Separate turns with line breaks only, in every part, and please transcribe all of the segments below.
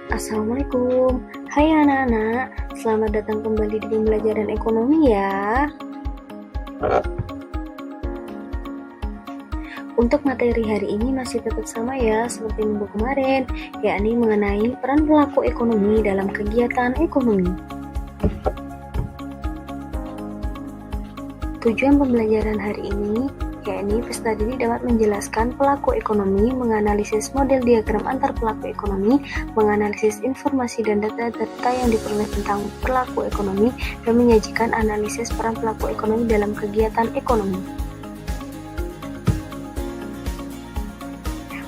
Assalamualaikum, hai anak-anak, selamat datang kembali di pembelajaran ekonomi ya. Untuk materi hari ini masih tetap sama ya, seperti minggu kemarin, yakni mengenai peran pelaku ekonomi dalam kegiatan ekonomi. Tujuan pembelajaran hari ini yakni peserta didik dapat menjelaskan pelaku ekonomi, menganalisis model diagram antar pelaku ekonomi, menganalisis informasi dan data-data yang diperoleh tentang pelaku ekonomi, dan menyajikan analisis peran pelaku ekonomi dalam kegiatan ekonomi.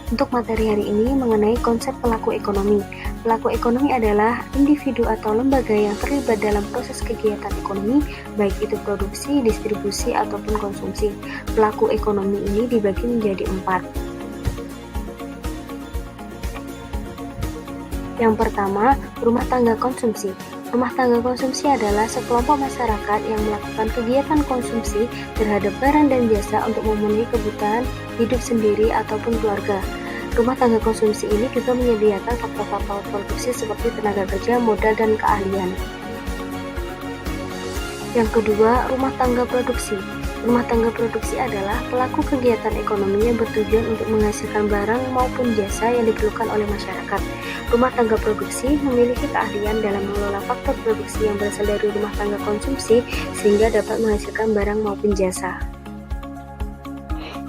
Untuk materi hari ini mengenai konsep pelaku ekonomi. Pelaku ekonomi adalah individu atau lembaga yang terlibat dalam proses kegiatan ekonomi, baik itu produksi, distribusi, ataupun konsumsi. Pelaku ekonomi ini dibagi menjadi 4. Yang pertama, rumah tangga konsumsi. Rumah tangga konsumsi adalah sekelompok masyarakat yang melakukan kegiatan konsumsi terhadap barang dan jasa untuk memenuhi kebutuhan hidup sendiri ataupun keluarga. Rumah tangga konsumsi ini juga menyediakan faktor-faktor produksi seperti tenaga kerja, modal, dan keahlian. Yang kedua, rumah tangga produksi. Rumah tangga produksi adalah pelaku kegiatan ekonomi yang bertujuan untuk menghasilkan barang maupun jasa yang diperlukan oleh masyarakat. Rumah tangga produksi memiliki keahlian dalam mengelola faktor produksi yang berasal dari rumah tangga konsumsi sehingga dapat menghasilkan barang maupun jasa.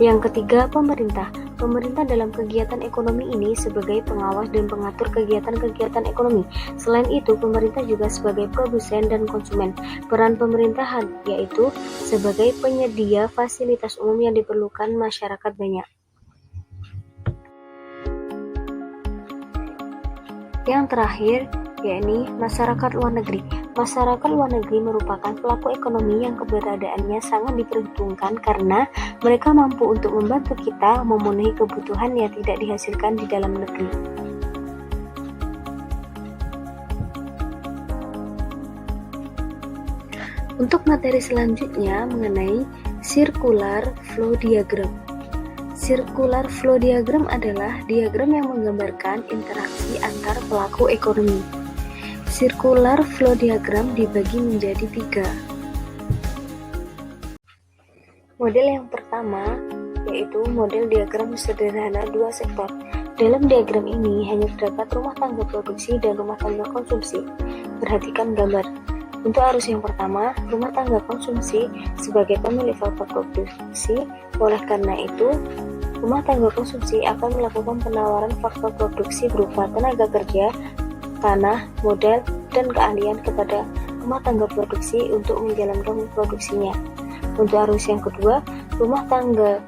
Yang ketiga, pemerintah. Pemerintah dalam kegiatan ekonomi ini sebagai pengawas dan pengatur kegiatan-kegiatan ekonomi. Selain itu, pemerintah juga sebagai produsen dan konsumen. Peran pemerintahan yaitu sebagai penyedia fasilitas umum yang diperlukan masyarakat banyak. Yang terakhir, yakni masyarakat luar negeri. Masyarakat luar negeri merupakan pelaku ekonomi yang keberadaannya sangat diperhitungkan karena mereka mampu untuk membantu kita memenuhi kebutuhan yang tidak dihasilkan di dalam negeri. Untuk materi selanjutnya mengenai circular flow diagram. Circular flow diagram adalah diagram yang menggambarkan interaksi antar pelaku ekonomi. Circular flow diagram dibagi menjadi 3. Model yang pertama yaitu model diagram sederhana 2 sektor. Dalam diagram ini hanya terdapat rumah tangga produksi dan rumah tangga konsumsi. Perhatikan gambar. Untuk arus yang pertama, rumah tangga konsumsi sebagai pemilik faktor produksi. Oleh karena itu, rumah tangga konsumsi akan melakukan penawaran faktor produksi berupa tenaga kerja, tanah, modal, dan keahlian kepada rumah tangga produksi untuk menjalankan produksinya. Untuk arus yang kedua, rumah tangga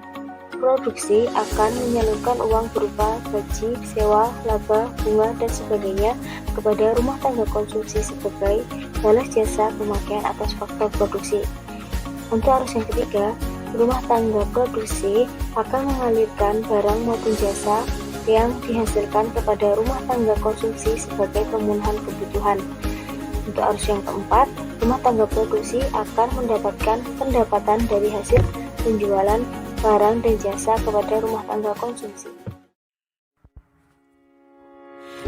produksi akan menyalurkan uang berupa gaji, sewa, laba, bunga, dan sebagainya kepada rumah tangga konsumsi sebagai balas jasa pemakaian atas faktor produksi. Untuk arus yang ketiga, rumah tangga produksi akan mengalirkan barang maupun jasa yang dihasilkan kepada rumah tangga konsumsi sebagai pemenuhan kebutuhan. Untuk arus yang keempat, rumah tangga produksi akan mendapatkan pendapatan dari hasil penjualan barang dan jasa kepada rumah tangga konsumsi.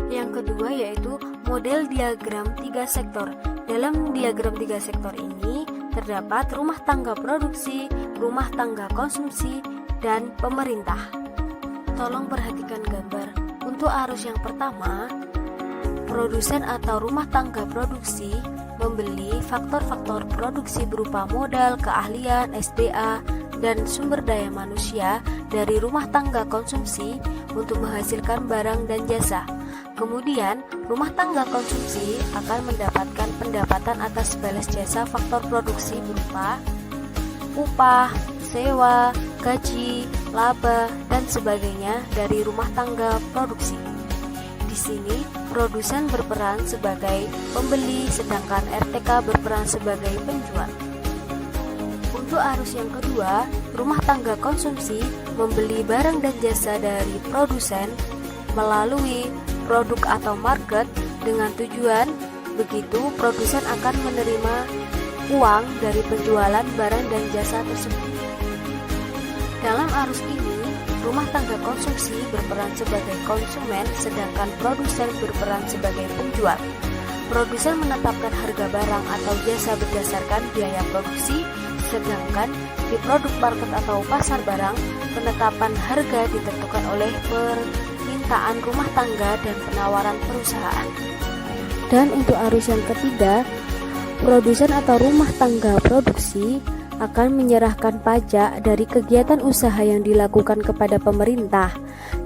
Yang kedua yaitu model diagram 3 sektor. Dalam diagram 3 sektor ini terdapat rumah tangga produksi, rumah tangga konsumsi, dan pemerintah. Tolong perhatikan gambar. Untuk arus yang pertama, produsen atau rumah tangga produksi membeli faktor-faktor produksi berupa modal, keahlian, SDA, dan sumber daya manusia dari rumah tangga konsumsi untuk menghasilkan barang dan jasa. Kemudian, rumah tangga konsumsi akan mendapatkan pendapatan atas balas jasa faktor produksi berupa upah, sewa, gaji, laba, dan sebagainya dari rumah tangga produksi. Di sini, produsen berperan sebagai pembeli, sedangkan RTK berperan sebagai penjual. Untuk arus yang kedua, rumah tangga konsumsi membeli barang dan jasa dari produsen melalui produk atau market dengan tujuan begitu produsen akan menerima uang dari penjualan barang dan jasa tersebut. Dalam arus ini, Rumah tangga konsumsi berperan sebagai konsumen, sedangkan produsen berperan sebagai penjual. Produsen menetapkan harga barang atau jasa berdasarkan biaya produksi, sedangkan di produk market atau pasar barang, penetapan harga ditentukan oleh permintaan rumah tangga dan penawaran perusahaan. Dan untuk arus yang ketiga, produsen atau rumah tangga produksi akan menyerahkan pajak dari kegiatan usaha yang dilakukan kepada pemerintah,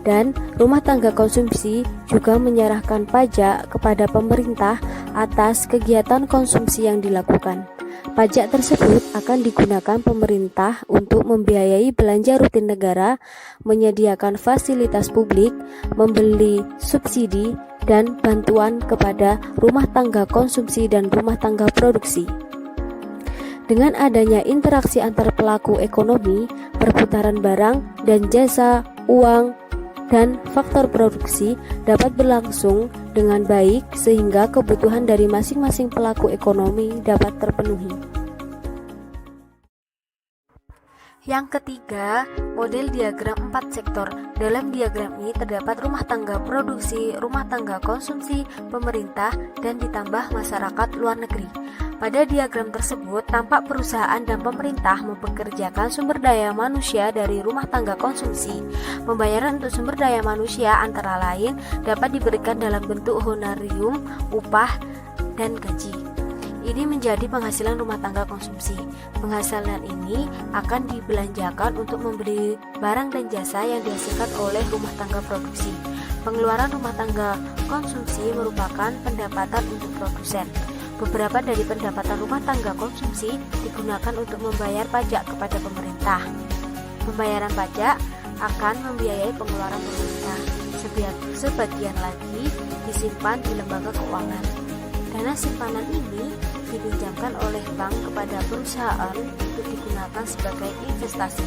dan rumah tangga konsumsi juga menyerahkan pajak kepada pemerintah atas kegiatan konsumsi yang dilakukan. Pajak tersebut akan digunakan pemerintah untuk membiayai belanja rutin negara, menyediakan fasilitas publik, membeli subsidi, dan bantuan kepada rumah tangga konsumsi dan rumah tangga produksi. Dengan adanya interaksi antar pelaku ekonomi, perputaran barang dan jasa, uang, dan faktor produksi dapat berlangsung dengan baik sehingga kebutuhan dari masing-masing pelaku ekonomi dapat terpenuhi. Yang ketiga, model diagram 4 sektor. Dalam diagram ini terdapat rumah tangga produksi, rumah tangga konsumsi, pemerintah, dan ditambah masyarakat luar negeri. Pada diagram tersebut, tampak perusahaan dan pemerintah mempekerjakan sumber daya manusia dari rumah tangga konsumsi. Pembayaran untuk sumber daya manusia antara lain dapat diberikan dalam bentuk honorium, upah, dan gaji. Ini menjadi penghasilan rumah tangga konsumsi. Penghasilan ini akan dibelanjakan untuk membeli barang dan jasa yang dihasilkan oleh rumah tangga produksi. Pengeluaran rumah tangga konsumsi merupakan pendapatan untuk produsen. Beberapa dari pendapatan rumah tangga konsumsi digunakan untuk membayar pajak kepada pemerintah. Pembayaran pajak akan membiayai pengeluaran pemerintah. Sebagian lagi disimpan di lembaga keuangan. Dana simpanan ini dipinjamkan oleh bank kepada perusahaan untuk digunakan sebagai investasi.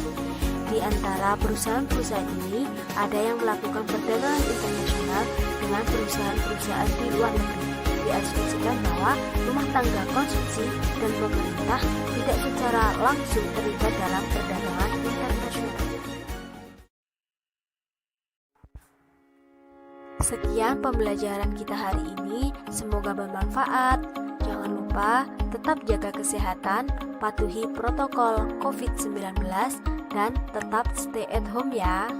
Di antara perusahaan-perusahaan ini, ada yang melakukan perdagangan internasional dengan perusahaan-perusahaan di luar negeri. Diasumsikan bahwa rumah tangga konsumsi dan pemerintah tidak secara langsung terlibat dalam perdagangan internasional. Sekian pembelajaran kita hari ini, semoga bermanfaat. Jangan lupa tetap jaga kesehatan, patuhi protokol COVID-19, dan tetap stay at home ya.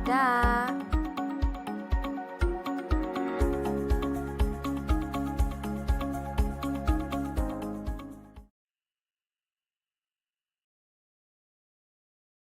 Dah.